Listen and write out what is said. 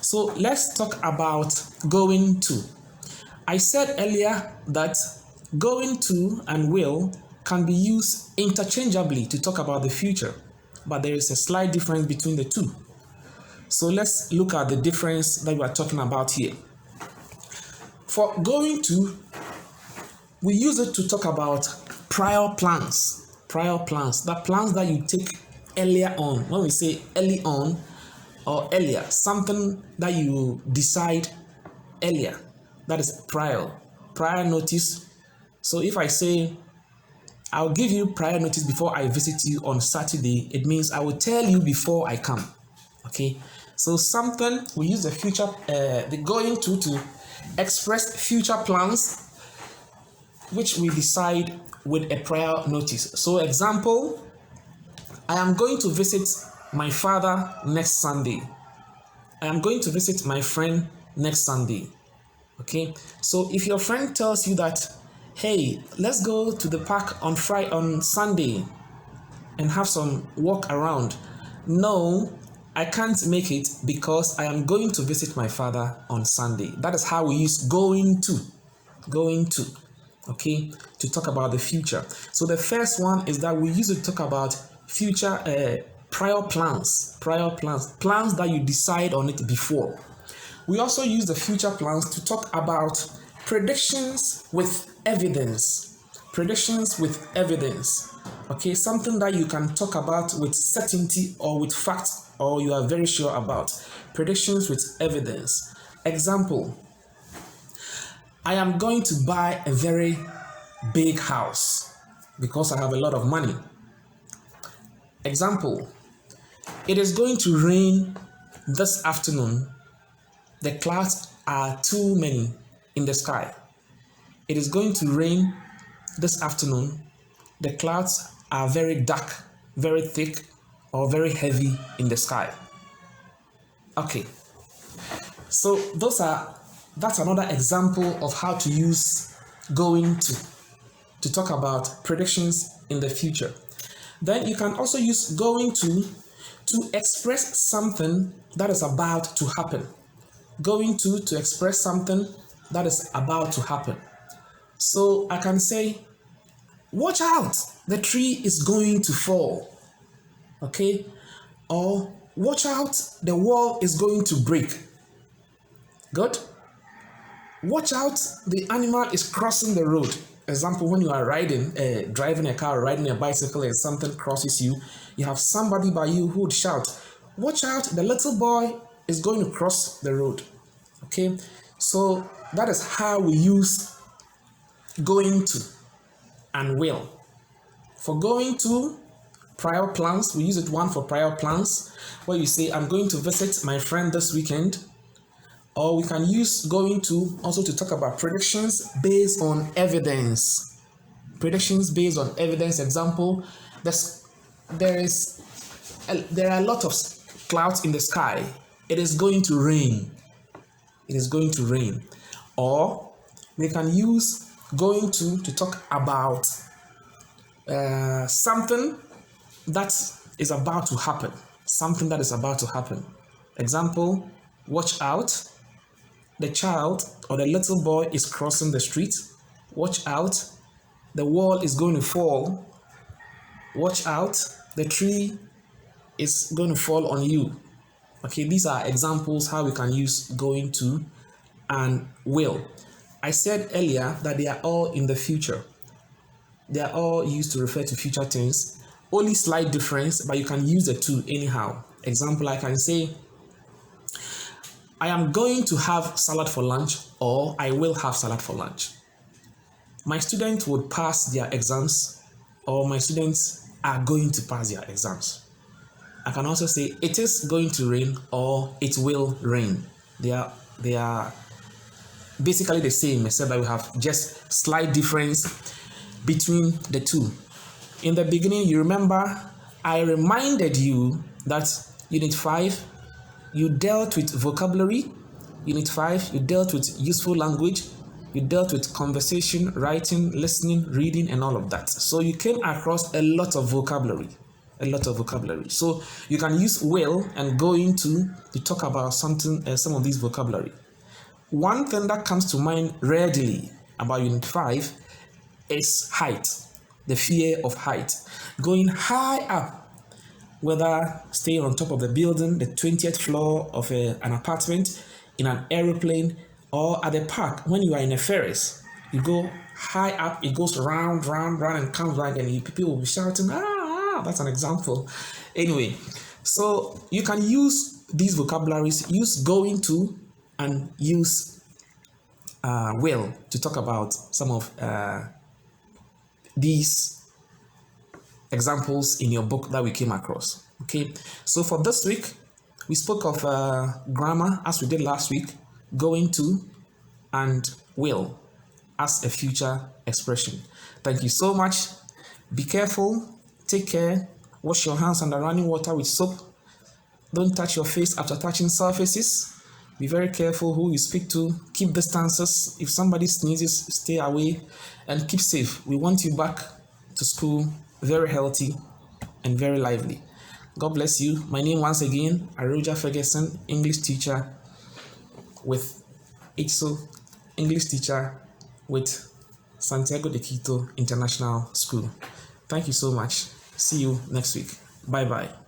So let's talk about going to. I said earlier that going to and will can be used interchangeably to talk about the future, but there is a slight difference between the two. So let's look at the difference that we are talking about here. For going to, we use it to talk about prior plans. Prior plans, the plans that you take earlier on. When we say early on or earlier, something that you decide earlier, that is prior notice. So if I say, I'll give you prior notice before I visit you on Saturday, it means I will tell you before I come. Okay, so something, we use the future, the going to express future plans which we decide with a prior notice. So example, I am going to visit my father next Sunday. I am going to visit my friend next Sunday. Okay, so if your friend tells you that, hey, let's go to the park on Sunday and have some walk around. No, I can't make it because I am going to visit my father on Sunday. That is how we use going to. Going to. Okay, to talk about the future. So the first one is that we use it to talk about future prior plans that you decide on it before. We also use the future plans to talk about predictions with evidence. Predictions with evidence. Okay, something that you can talk about with certainty or with facts, or you are very sure about. Predictions with evidence. Example, I am going to buy a very big house because I have a lot of money. Example, it is going to rain this afternoon. The clouds are too many in the sky. It is going to rain this afternoon. The clouds are very dark, very thick, or very heavy in the sky. Okay, so that's another example of how to use going to talk about predictions in the future. Then you can also use going to express something that is about to happen. Going to express something that is about to happen. So I can say, watch out, the tree is going to fall. Okay? Or watch out, the wall is going to break. Good? Watch out, the animal is crossing the road. Example, when you are driving a car or riding a bicycle and something crosses you, you have somebody by you who would shout, watch out, the little boy is going to cross the road. Okay, so that is how we use going to and will. For going to, prior plans, we use it one for prior plans, where you say, I'm going to visit my friend this weekend. Or we can use going to also to talk about predictions based on evidence. Predictions based on evidence. Example, there are a lot of clouds in the sky. It is going to rain. It is going to rain. Or we can use going to talk about something that is about to happen. Something that is about to happen. Example, watch out. The child or the little boy is crossing the street. Watch out. The wall is going to fall. Watch out. The tree is going to fall on you. Okay, these are examples how we can use going to and will. I said earlier that they are all in the future. They are all used to refer to future tense. Only slight difference, but you can use the two anyhow. Example, I can say, I am going to have salad for lunch, or I will have salad for lunch. My students would pass their exams, or my students are going to pass their exams. I can also say it is going to rain, or it will rain. They are basically the same, except that we have just slight difference between the two. In the beginning, you remember I reminded you that Unit 5, you dealt with vocabulary. Unit 5, you dealt with useful language. You dealt with conversation, writing, listening, reading, and all of that. So you came across a lot of vocabulary. a lot of vocabulary. So you can use will and going to talk about something, some of these vocabulary. One thing that comes to mind readily about Unit 5 is height, the fear of height. Going high up, whether staying on top of the building, the 20th floor of an apartment, in an aeroplane, or at the park, when you are in a Ferris, you go high up, it goes round, round, round, and comes back, and people will be shouting, that's an example. Anyway, so you can use these vocabularies, use going to, and use will to talk about some of these examples in your book that we came across. Okay, so for this week, we spoke of grammar as we did last week, going to, and will as a future expression. Thank you so much. Be careful, take care, wash your hands under running water with soap. Don't touch your face after touching surfaces. Be very careful who you speak to. Keep distances. If somebody sneezes, stay away and keep safe. We want you back to school very healthy and very lively. God bless you. My name once again, Aroja Ferguson, English teacher with ITSO, English teacher with Santiago de Quito International School. Thank you so much. See you next week. Bye-bye.